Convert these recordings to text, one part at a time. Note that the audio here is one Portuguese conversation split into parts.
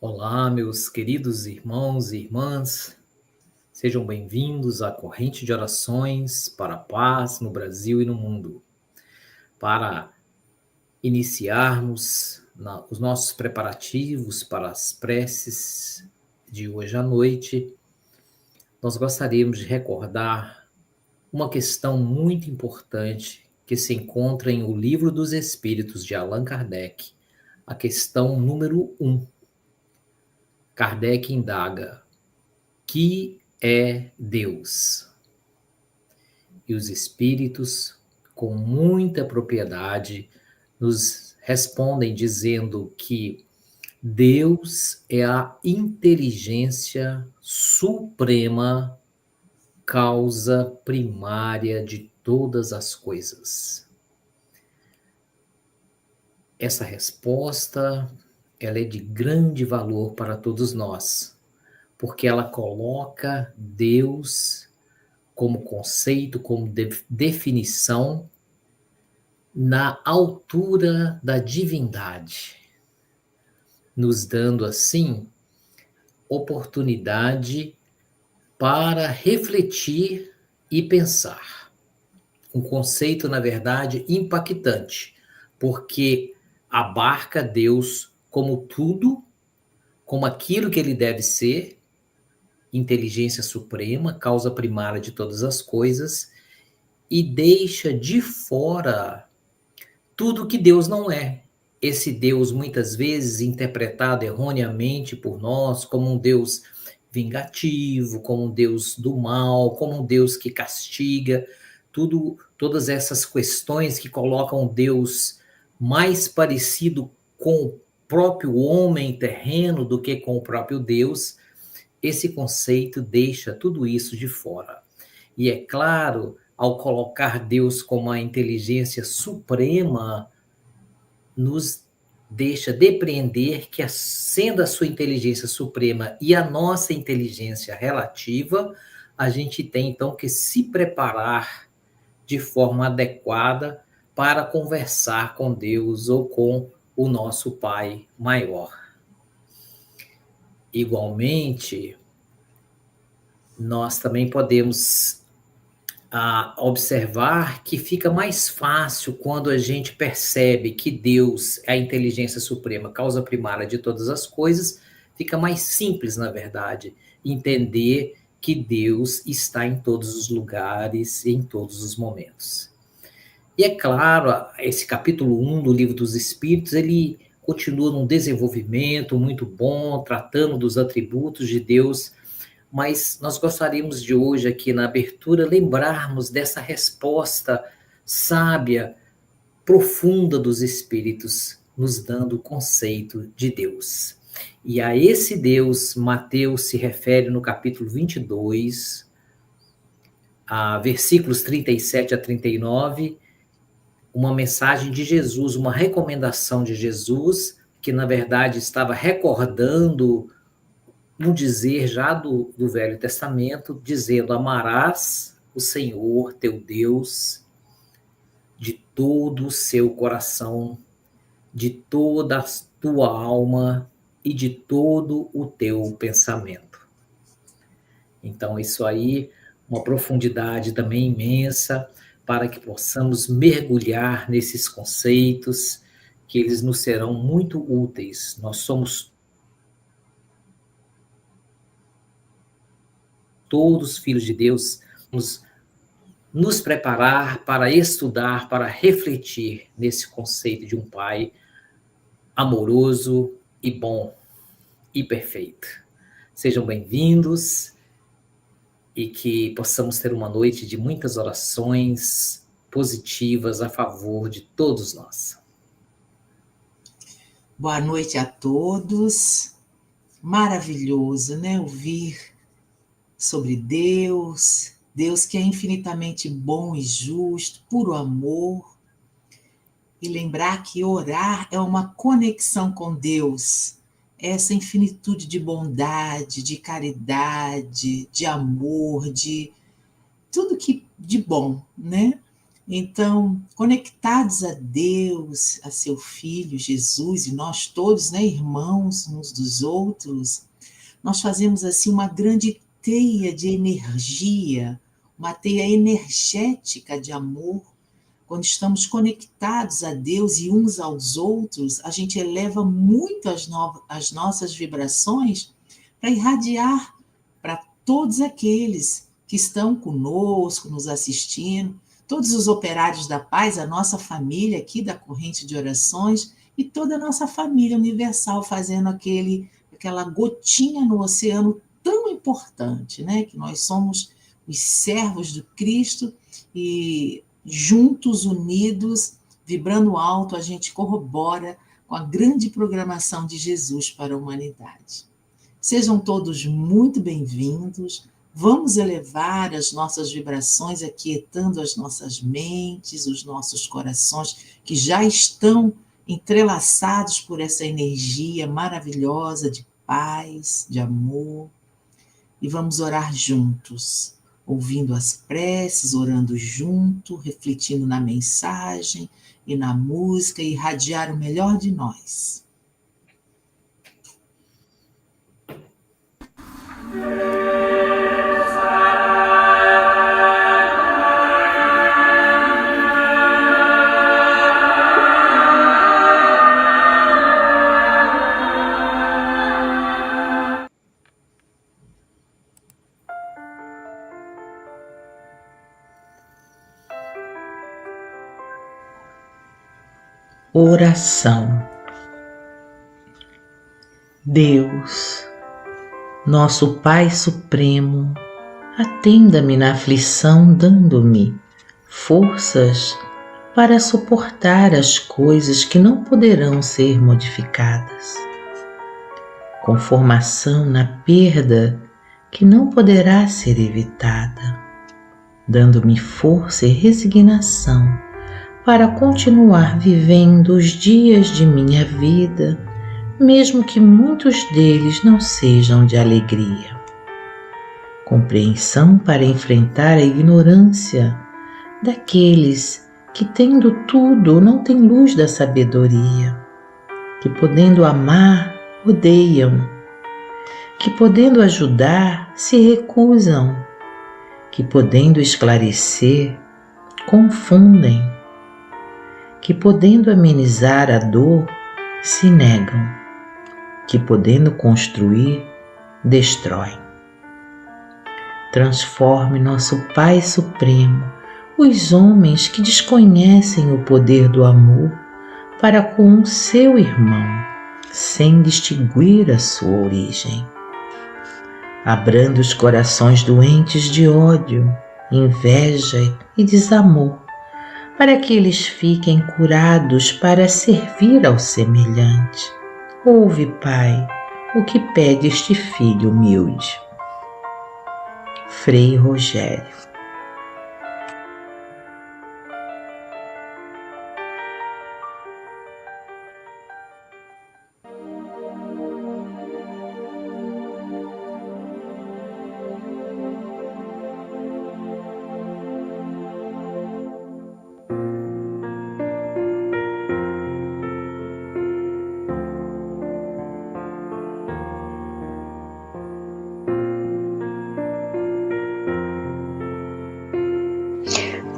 Olá, meus queridos irmãos e irmãs, sejam bem-vindos à corrente de orações para a paz no Brasil e no mundo. Para iniciarmos os nossos preparativos para as preces de hoje à noite, nós gostaríamos de recordar uma questão muito importante que se encontra em O Livro dos Espíritos de Allan Kardec, a questão número 1. Kardec indaga: que é Deus? E os espíritos, com muita propriedade, nos respondem dizendo que Deus é a inteligência suprema, causa primária de todas as coisas. Essa resposta, ela é de grande valor para todos nós, porque ela coloca Deus como conceito, como definição, na altura da divindade, nos dando, assim, oportunidade para refletir e pensar. Um conceito, na verdade, impactante, porque abarca Deus como tudo, como aquilo que ele deve ser, inteligência suprema, causa primária de todas as coisas, e deixa de fora tudo que Deus não é. Esse Deus, muitas vezes, interpretado erroneamente por nós como um Deus vingativo, como um Deus do mal, como um Deus que castiga, todas essas questões que colocam Deus mais parecido com o próprio homem terreno do que com o próprio Deus. Esse conceito deixa tudo isso de fora. E é claro, ao colocar Deus como a inteligência suprema, nos deixa depreender que, sendo a sua inteligência suprema e a nossa inteligência relativa, a gente tem então que se preparar de forma adequada para conversar com Deus ou com o nosso Pai maior. Igualmente, nós também podemos observar que fica mais fácil quando a gente percebe que Deus é a inteligência suprema, causa primária de todas as coisas, fica mais simples, na verdade, entender que Deus está em todos os lugares e em todos os momentos. E é claro, esse capítulo 1 do Livro dos Espíritos, ele continua num desenvolvimento muito bom, tratando dos atributos de Deus, mas nós gostaríamos de hoje, aqui na abertura, lembrarmos dessa resposta sábia, profunda dos Espíritos, nos dando o conceito de Deus. E a esse Deus, Mateus se refere no capítulo 22, versículos 37 a 39, uma mensagem de Jesus, uma recomendação de Jesus, que na verdade estava recordando um dizer já do Velho Testamento, dizendo: amarás o Senhor teu Deus de todo o seu coração, de toda a tua alma e de todo o teu pensamento. Então, isso aí, uma profundidade também imensa, para que possamos mergulhar nesses conceitos, que eles nos serão muito úteis. Nós somos todos filhos de Deus, nos preparar para estudar, para refletir nesse conceito de um Pai amoroso e bom e perfeito. Sejam bem-vindos e que possamos ter uma noite de muitas orações positivas a favor de todos nós. Boa noite a todos. Maravilhoso, né? Ouvir sobre Deus, Deus que é infinitamente bom e justo, puro amor. E lembrar que orar é uma conexão com Deus, essa infinitude de bondade, de caridade, de amor, de tudo que de bom, né? Então, conectados a Deus, a seu Filho Jesus e nós todos, né, irmãos uns dos outros, nós fazemos assim uma grande teia de energia, uma teia energética de amor. Quando estamos conectados a Deus e uns aos outros, a gente eleva muito as nossas vibrações para irradiar para todos aqueles que estão conosco, nos assistindo, todos os operários da paz, a nossa família aqui da corrente de orações e toda a nossa família universal fazendo aquela gotinha no oceano tão importante, né? Que nós somos os servos do Cristo e juntos, unidos, vibrando alto, a gente corrobora com a grande programação de Jesus para a humanidade. Sejam todos muito bem-vindos. Vamos elevar as nossas vibrações, aquietando as nossas mentes, os nossos corações, que já estão entrelaçados por essa energia maravilhosa de paz, de amor. E vamos orar juntos, ouvindo as preces, orando junto, refletindo na mensagem e na música, e irradiar o melhor de nós. Oração. Deus, nosso Pai Supremo, atenda-me na aflição, dando-me forças para suportar as coisas que não poderão ser modificadas, conformação na perda que não poderá ser evitada, dando-me força e resignação para continuar vivendo os dias de minha vida, mesmo que muitos deles não sejam de alegria. Compreensão para enfrentar a ignorância daqueles que, tendo tudo, não têm luz da sabedoria, que, podendo amar, odeiam, que, podendo ajudar, se recusam, que, podendo esclarecer, confundem, que, podendo amenizar a dor, se negam, que, podendo construir, destroem. Transforme, nosso Pai Supremo, os homens que desconhecem o poder do amor para com o seu irmão, sem distinguir a sua origem. Abrando os corações doentes de ódio, inveja e desamor, para que eles fiquem curados para servir ao semelhante. Ouve, Pai, o que pede este filho humilde. Frei Rogério.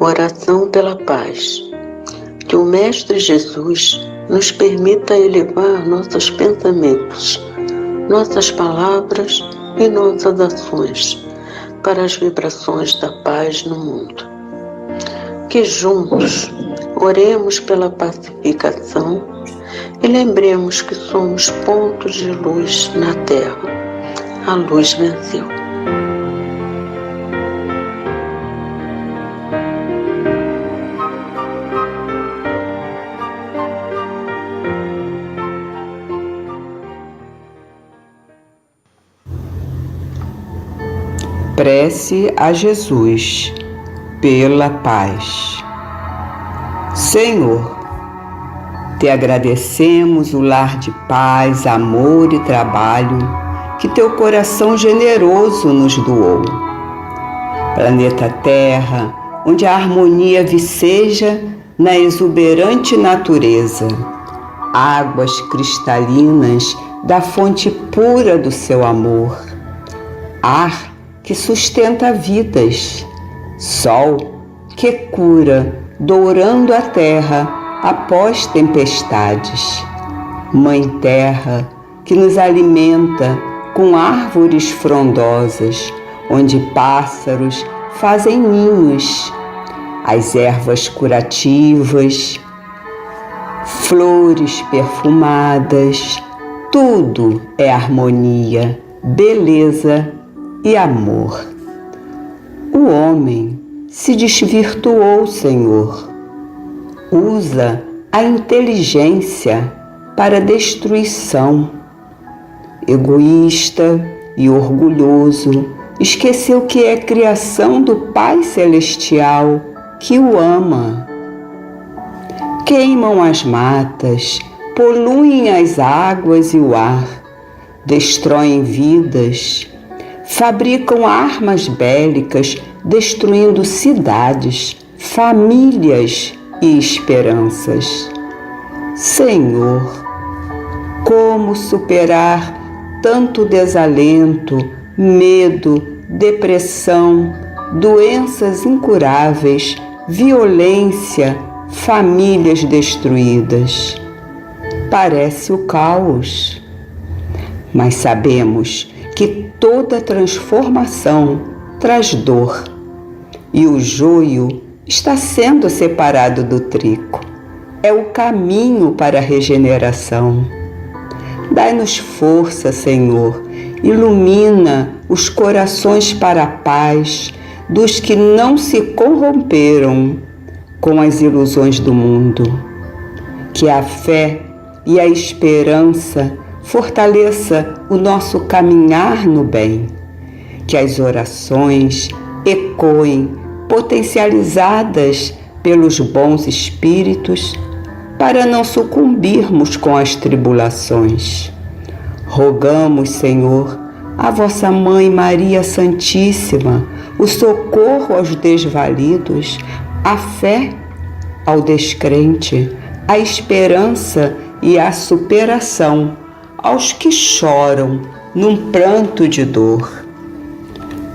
Oração pela paz. Que o Mestre Jesus nos permita elevar nossos pensamentos, nossas palavras e nossas ações para as vibrações da paz no mundo. Que juntos oremos pela pacificação e lembremos que somos pontos de luz na Terra. A luz venceu. Prece a Jesus pela paz. Senhor, te agradecemos o lar de paz, amor e trabalho que teu coração generoso nos doou. Planeta Terra, onde a harmonia viceja na exuberante natureza, águas cristalinas da fonte pura do seu amor, ar que sustenta vidas, sol que cura, dourando a terra após tempestades, Mãe Terra que nos alimenta com árvores frondosas, onde pássaros fazem ninhos, as ervas curativas, flores perfumadas, tudo é harmonia, beleza e amor. O homem se desvirtuou, Senhor. Usa a inteligência para a destruição. Egoísta e orgulhoso, esqueceu que é criação do Pai Celestial que o ama. Queimam as matas, poluem as águas e o ar, destroem vidas, fabricam armas bélicas, destruindo cidades, famílias e esperanças. Senhor, como superar tanto desalento, medo, depressão, doenças incuráveis, violência, famílias destruídas? Parece o caos, mas sabemos que toda transformação traz dor e o joio está sendo separado do trigo. É o caminho para a regeneração. Dai-nos força, Senhor, ilumina os corações para a paz dos que não se corromperam com as ilusões do mundo. Que a fé e a esperança fortaleça o nosso caminhar no bem. Que as orações ecoem, potencializadas pelos bons espíritos, para não sucumbirmos com as tribulações. Rogamos, Senhor, a vossa Mãe Maria Santíssima, o socorro aos desvalidos, a fé ao descrente, a esperança e a superação aos que choram num pranto de dor.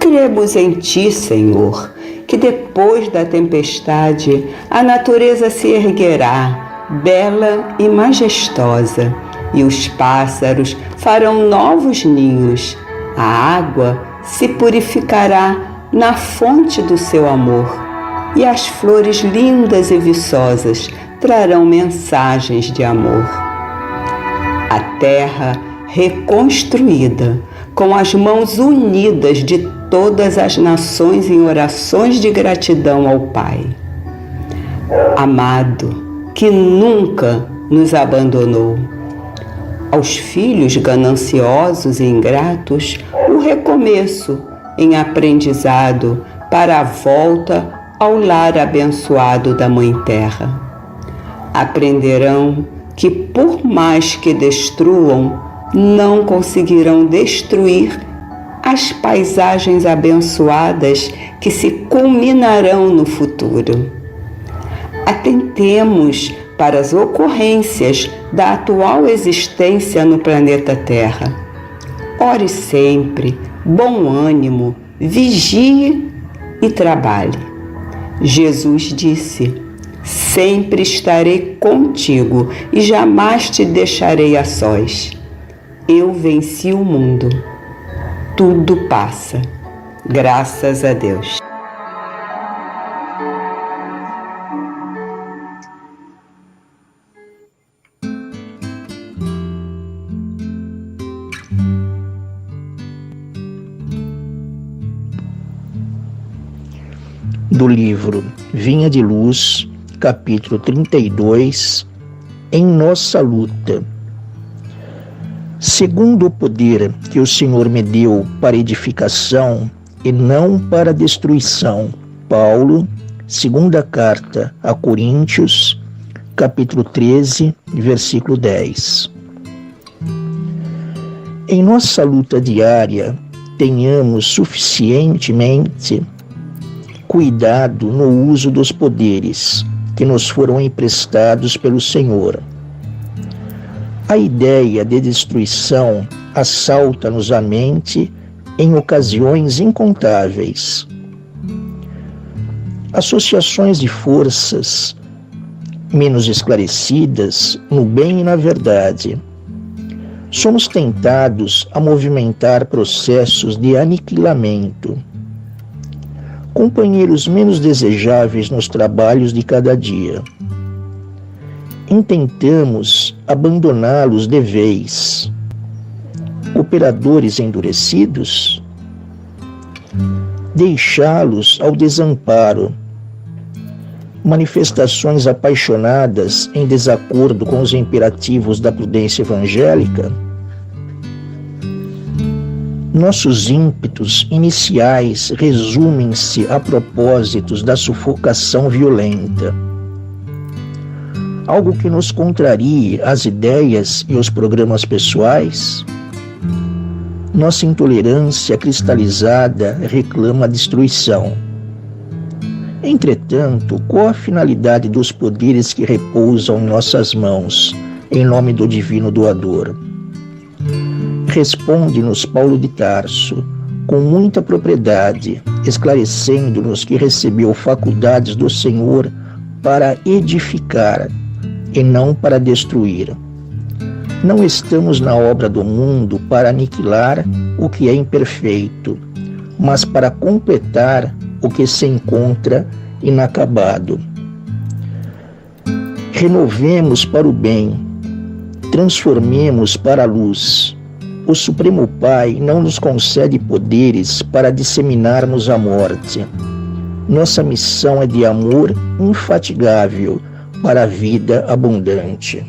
Cremos em Ti, Senhor, que depois da tempestade a natureza se erguerá, bela e majestosa, e os pássaros farão novos ninhos. A água se purificará na fonte do seu amor, e as flores lindas e viçosas trarão mensagens de amor. A terra reconstruída, com as mãos unidas de todas as nações em orações de gratidão ao Pai amado, que nunca nos abandonou. Aos filhos gananciosos e ingratos, o recomeço em aprendizado para a volta ao lar abençoado da Mãe Terra. Aprenderão que, por mais que destruam, não conseguirão destruir as paisagens abençoadas que se culminarão no futuro. Atentemos para as ocorrências da atual existência no planeta Terra. Ore sempre, bom ânimo, vigie e trabalhe. Jesus disse: sempre estarei contigo e jamais te deixarei a sós. Eu venci o mundo. Tudo passa. Graças a Deus. Do livro Vinha de Luz, capítulo 32, Em Nossa Luta. Segundo o poder que o Senhor me deu para edificação e não para destruição. Paulo, segunda carta a Coríntios, capítulo 13, versículo 10. Em nossa luta diária, tenhamos suficientemente cuidado no uso dos poderes que nos foram emprestados pelo Senhor. A ideia de destruição assalta-nos a mente em ocasiões incontáveis. Associações de forças menos esclarecidas no bem e na verdade. Somos tentados a movimentar processos de aniquilamento. Companheiros menos desejáveis nos trabalhos de cada dia. Intentamos abandoná-los de vez. Operadores endurecidos, deixá-los ao desamparo. Manifestações apaixonadas em desacordo com os imperativos da prudência evangélica. Nossos ímpetos iniciais resumem-se a propósitos da sufocação violenta. Algo que nos contrarie as ideias e os programas pessoais. Nossa intolerância cristalizada reclama a destruição. Entretanto, qual a finalidade dos poderes que repousam em nossas mãos, em nome do Divino Doador? Responde-nos Paulo de Tarso, com muita propriedade, esclarecendo-nos que recebeu faculdades do Senhor para edificar e não para destruir. Não estamos na obra do mundo para aniquilar o que é imperfeito, mas para completar o que se encontra inacabado. Renovemos para o bem, transformemos para a luz. O Supremo Pai não nos concede poderes para disseminarmos a morte. Nossa missão é de amor infatigável para a vida abundante.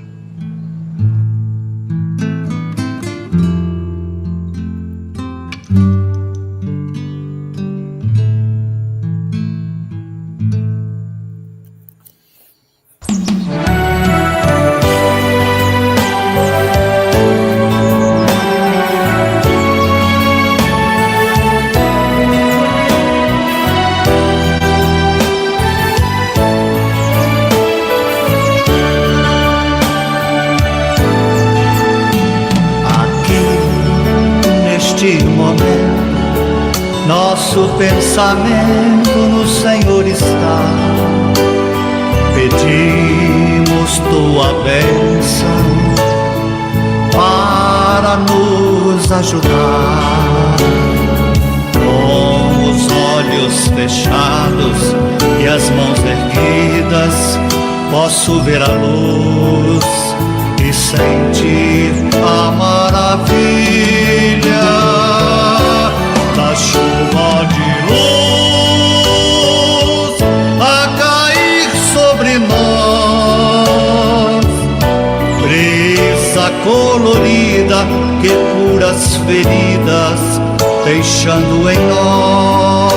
Neste momento, nosso pensamento no Senhor está. Pedimos tua bênção para nos ajudar. Com os olhos fechados e as mãos erguidas, posso ver a luz e sentir a maravilha da chuva de luz a cair sobre nós. Brisa colorida que cura as feridas, deixando em nós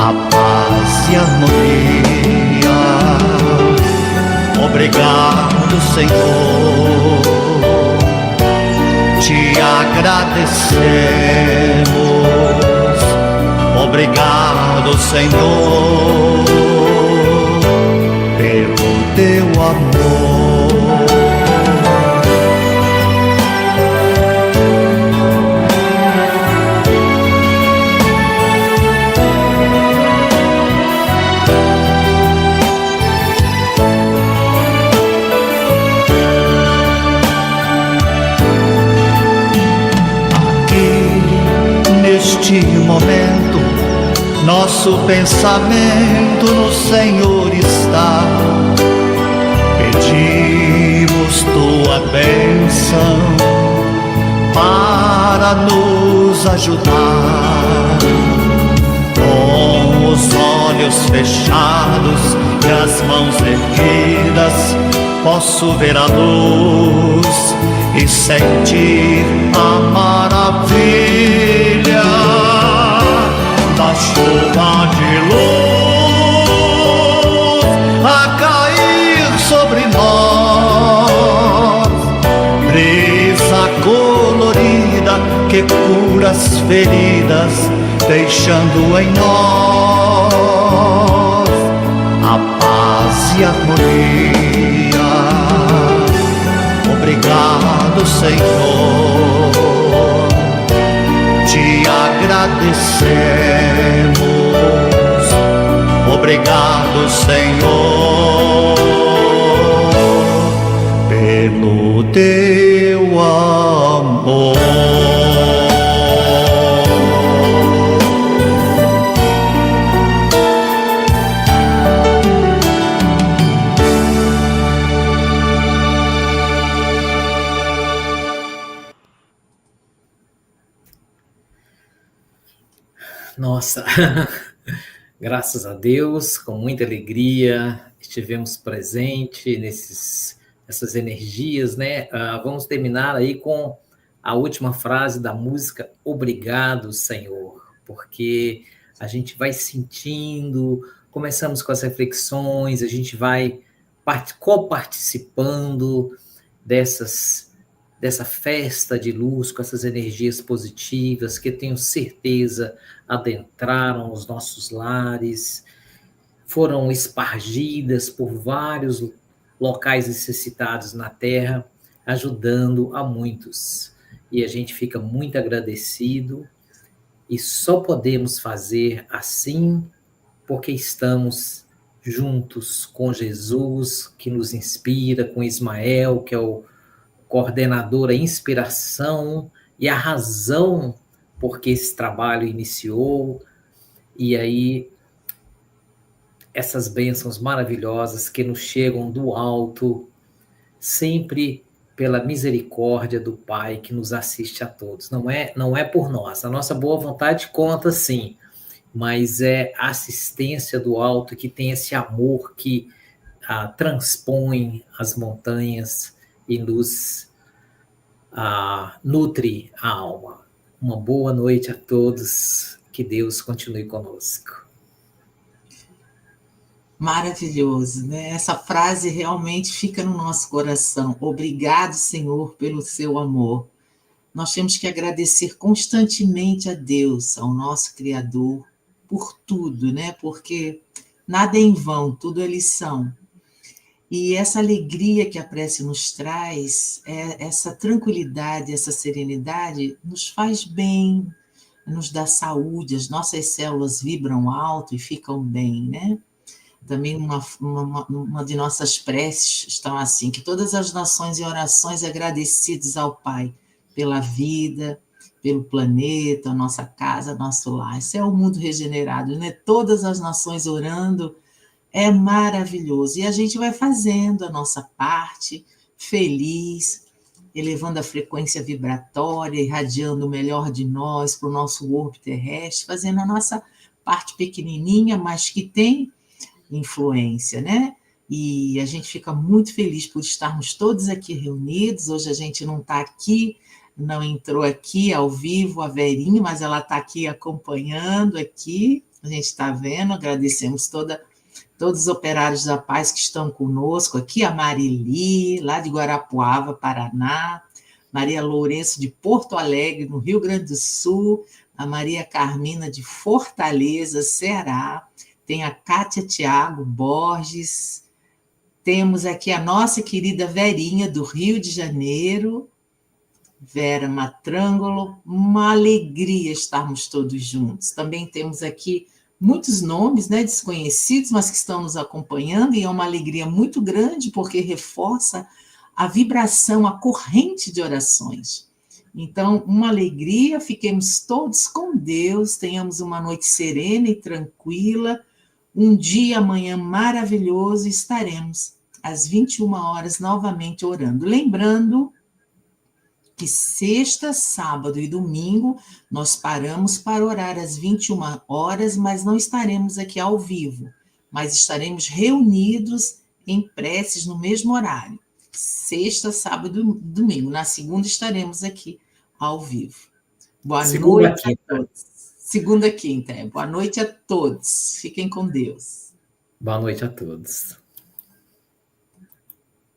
a paz e a harmonia. Obrigado, Senhor, te agradecemos. Obrigado, Senhor, pelo teu amor. Neste momento, nosso pensamento no Senhor está. Pedimos tua bênção para nos ajudar. Com os olhos fechados e as mãos erguidas, posso ver a luz e sentir a maravilha da chuva de luz a cair sobre nós. Brisa colorida que cura as feridas, deixando em nós a paz e a harmonia. Obrigado, Senhor, te agradecemos. Obrigado, Senhor, pelo teu amor. Nossa, graças a Deus, com muita alegria, estivemos presentes nessas energias, né? Vamos terminar aí com a última frase da música Obrigado, Senhor, porque a gente vai sentindo, começamos com as reflexões, a gente vai coparticipando dessa festa de luz, com essas energias positivas, que tenho certeza adentraram os nossos lares, foram espargidas por vários locais necessitados na Terra, ajudando a muitos. E a gente fica muito agradecido, e só podemos fazer assim porque estamos juntos com Jesus, que nos inspira, com Ismael, que é o coordenador, a inspiração e a razão porque esse trabalho iniciou, e aí essas bênçãos maravilhosas que nos chegam do alto, sempre pela misericórdia do Pai que nos assiste a todos. Não é por nós, a nossa boa vontade conta sim, mas é a assistência do alto que tem esse amor que transpõe as montanhas e nos nutre a alma. Uma boa noite a todos, que Deus continue conosco. Maravilhoso, né? Essa frase realmente fica no nosso coração. Obrigado, Senhor, pelo seu amor. Nós temos que agradecer constantemente a Deus, ao nosso Criador, por tudo, né? Porque nada é em vão, tudo é lição. E essa alegria que a prece nos traz, essa tranquilidade, essa serenidade, nos faz bem, nos dá saúde, as nossas células vibram alto e ficam bem, né? Também uma de nossas preces estão assim, que todas as nações em orações agradecidas ao Pai pela vida, pelo planeta, a nossa casa, nosso lar. Isso é o mundo regenerado, né? Todas as nações orando, é maravilhoso. E a gente vai fazendo a nossa parte, feliz, elevando a frequência vibratória, irradiando o melhor de nós para o nosso orbe terrestre, fazendo a nossa parte pequenininha, mas que tem influência, né? E a gente fica muito feliz por estarmos todos aqui reunidos. Hoje a gente não está aqui, não entrou aqui ao vivo a Verinha, mas ela está aqui acompanhando aqui, a gente está vendo, agradecemos todos os operários da paz que estão conosco aqui, a Marili, lá de Guarapuava, Paraná, Maria Lourenço de Porto Alegre, no Rio Grande do Sul, a Maria Carmina de Fortaleza, Ceará, tem a Cátia Tiago Borges, temos aqui a nossa querida Verinha do Rio de Janeiro, Vera Matrângolo, uma alegria estarmos todos juntos. Também temos aqui muitos nomes, né, desconhecidos, mas que estão nos acompanhando, e é uma alegria muito grande, porque reforça a vibração, a corrente de orações. Então, uma alegria, fiquemos todos com Deus, tenhamos uma noite serena e tranquila, um dia amanhã maravilhoso, e estaremos às 21 horas novamente orando. Lembrando que sexta, sábado e domingo nós paramos para orar às 21 horas, mas não estaremos aqui ao vivo, mas estaremos reunidos em preces no mesmo horário. Sexta, sábado e domingo. Na segunda estaremos aqui ao vivo. Boa noite a todos. Segunda, quinta. Boa noite a todos. Fiquem com Deus. Boa noite a todos.